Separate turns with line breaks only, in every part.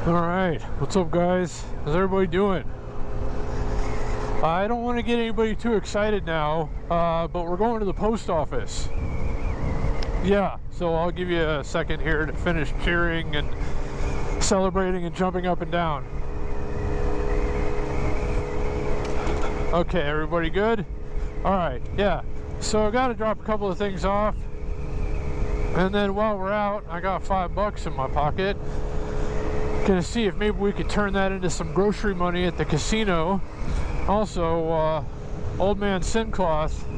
Alright, what's up guys? How's everybody doing? I don't want to get anybody too excited now, but we're going to the post office. Yeah, so I'll give you a second here to finish cheering and celebrating and jumping up and down. Okay, everybody good? Alright, yeah. So I got to drop a couple of things off. And then while we're out, I got $5 in my pocket. Gonna see if maybe we could turn that into some grocery money at the casino. Also, old man Sincloth,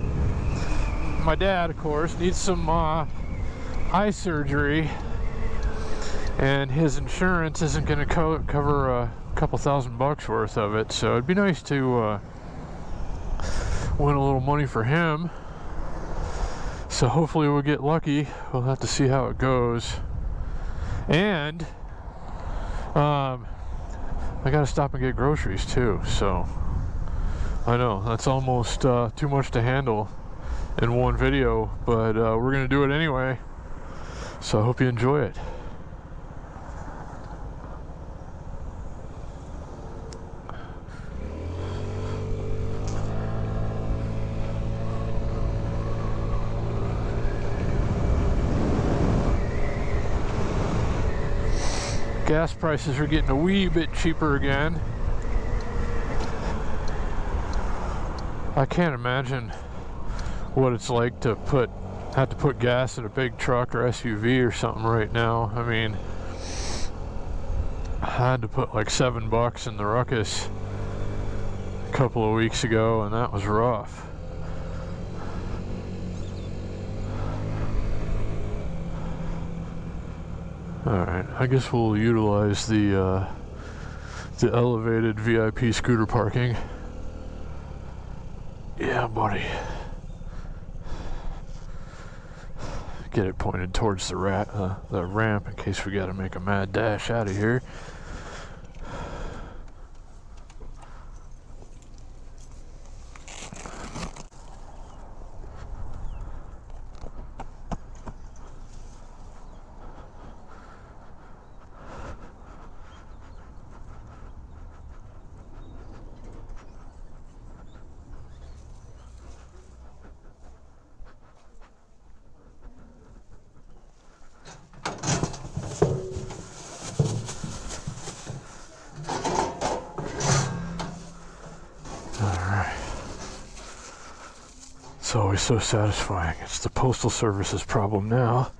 my dad of course, needs some eye surgery, and his insurance isn't gonna cover a couple $1,000 worth of it, so it'd be nice to win a little money for him. So hopefully we'll get lucky. We'll have to see how it goes. And I gotta stop and get groceries too, so I know that's almost too much to handle in one video, but we're gonna do it anyway, so I hope you enjoy it. Gas prices are getting a wee bit cheaper again. I can't imagine what it's like to have to put gas in a big truck or SUV or something right now. I mean, I had to put like $7 in the Ruckus a couple of weeks ago, and that was rough. Alright, I guess we'll utilize the elevated VIP scooter parking. Yeah, buddy. Get it pointed towards the ramp in case we gotta make a mad dash out of here. It's always so satisfying. It's the Postal Service's problem now.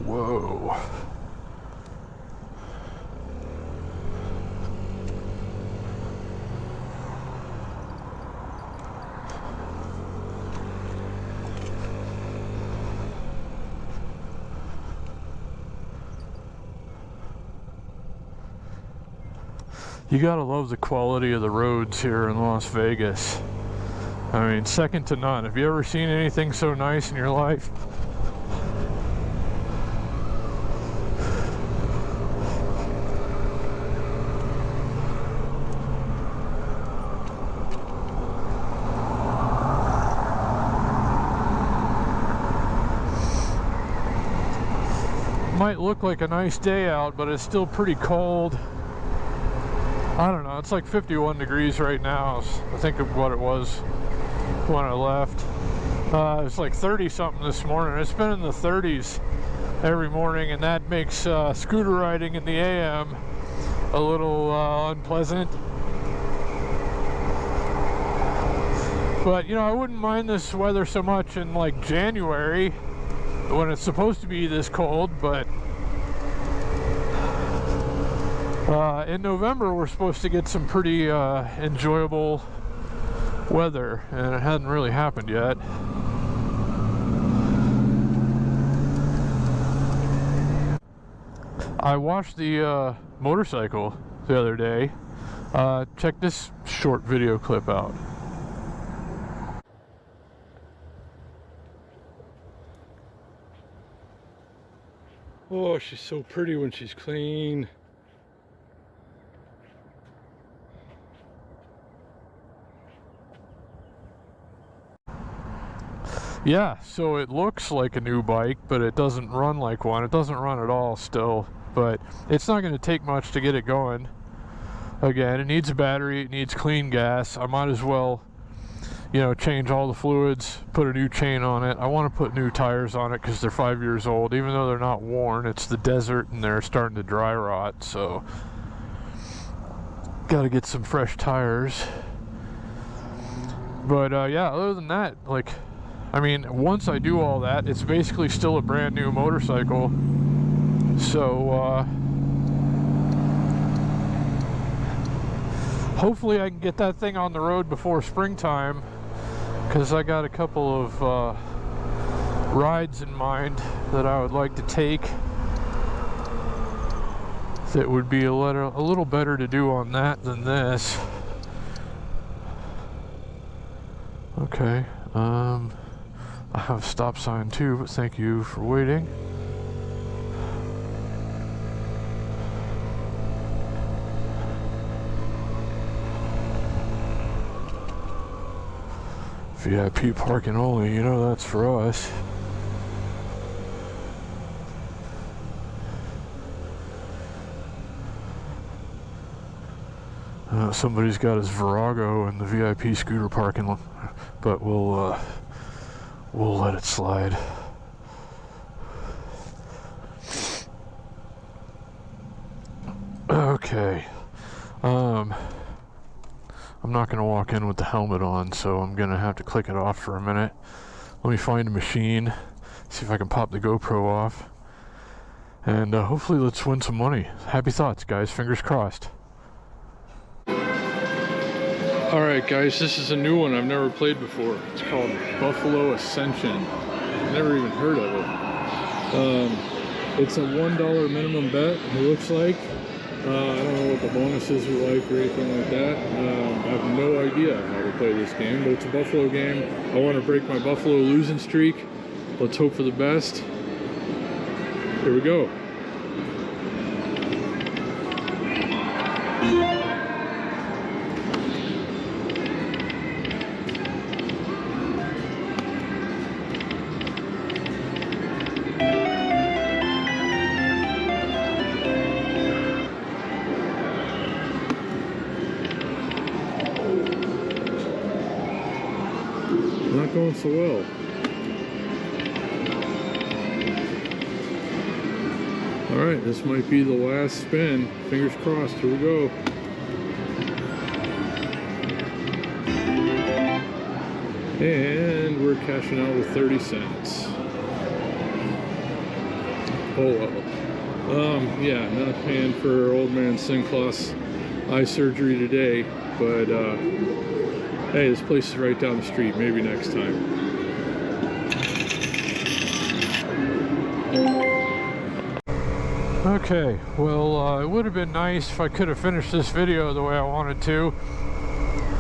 Whoa. You gotta love the quality of the roads here in Las Vegas. I mean, second to none. Have you ever seen anything so nice in your life? Might look like a nice day out, but it's still pretty cold. I don't know, it's like 51 degrees right now. I think of what it was when I left. It's like 30 something this morning. It's been in the 30s every morning, and that makes scooter riding in the AM a little unpleasant. But you know, I wouldn't mind this weather so much in like January when it's supposed to be this cold, but in November we're supposed to get some pretty enjoyable weather, and it hadn't really happened yet. I watched the motorcycle the other day. Check this short video clip out. Oh, she's so pretty when she's clean. Yeah, so it looks like a new bike, but it doesn't run like one. It doesn't run at all still, but it's not going to take much to get it going. Again, it needs a battery, it needs clean gas. I might as well, you know, change all the fluids, put a new chain on it. I want to put new tires on it because they're 5 years old. Even though they're not worn, it's the desert and they're starting to dry rot, so got to get some fresh tires. But yeah, other than that, like, I mean, once I do all that, it's basically still a brand new motorcycle. So hopefully I can get that thing on the road before springtime, because I got a couple of rides in mind that I would like to take that would be a little better to do on that than this. Okay, I have a stop sign too, but thank you for waiting. VIP parking only, you know that's for us. Somebody's got his Virago in the VIP scooter parking lot, but we'll let it slide. Okay. I'm not gonna walk in with the helmet on, so I'm gonna have to click it off for a minute. Let me find a machine, see if I can pop the GoPro off, and hopefully let's win some money. Happy thoughts, guys. Fingers crossed. Alright guys, this is a new one I've never played before. It's called Buffalo Ascension. Never even heard of it. It's a $1 minimum bet, it looks like. I don't know what the bonuses are like or anything like that. I have no idea how to play this game, but it's a Buffalo game. I want to break my Buffalo losing streak. Let's hope for the best. Here we go. Not going so well. Alright, this might be the last spin. Fingers crossed, here we go. And we're cashing out with 30 cents. Oh well. Yeah, not paying for old man Sinclair's eye surgery today, but hey, this place is right down the street. Maybe next time. Okay, well, it would have been nice if I could have finished this video the way I wanted to,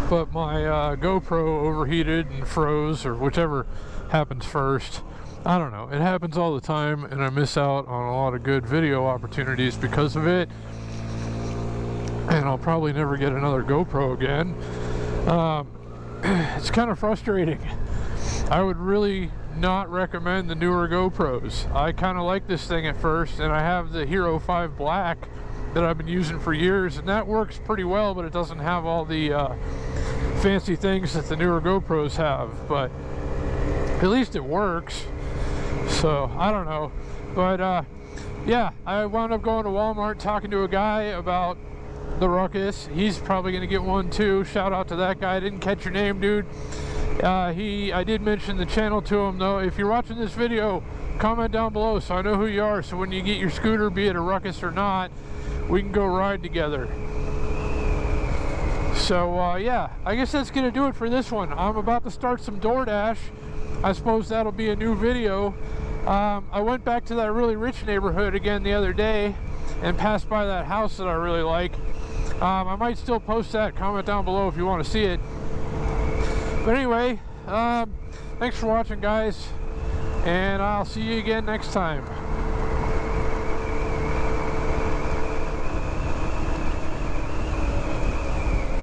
but my GoPro overheated and froze, or whichever happens first. I don't know. It happens all the time, and I miss out on a lot of good video opportunities because of it. And I'll probably never get another GoPro again. It's kind of frustrating. I would really not recommend the newer GoPros. I kind of like this thing at first, and I have the Hero 5 Black that I've been using for years, and that works pretty well, but it doesn't have all the fancy things that the newer GoPros have, but at least it works. So I don't know, but yeah, I wound up going to Walmart, talking to a guy about the Ruckus. He's probably gonna get one too. Shout out to that guy. I didn't catch your name, dude. I did mention the channel to him though. If you're watching this video, comment down below so I know who you are, so when you get your scooter, be it a Ruckus or not, we can go ride together. So yeah, I guess that's gonna do it for this one. I'm about to start some DoorDash. I suppose that'll be a new video. I went back to that really rich neighborhood again the other day and passed by that house that I really like. I might still post that. Comment down below if you want to see it. But anyway, thanks for watching, guys, and I'll see you again next time.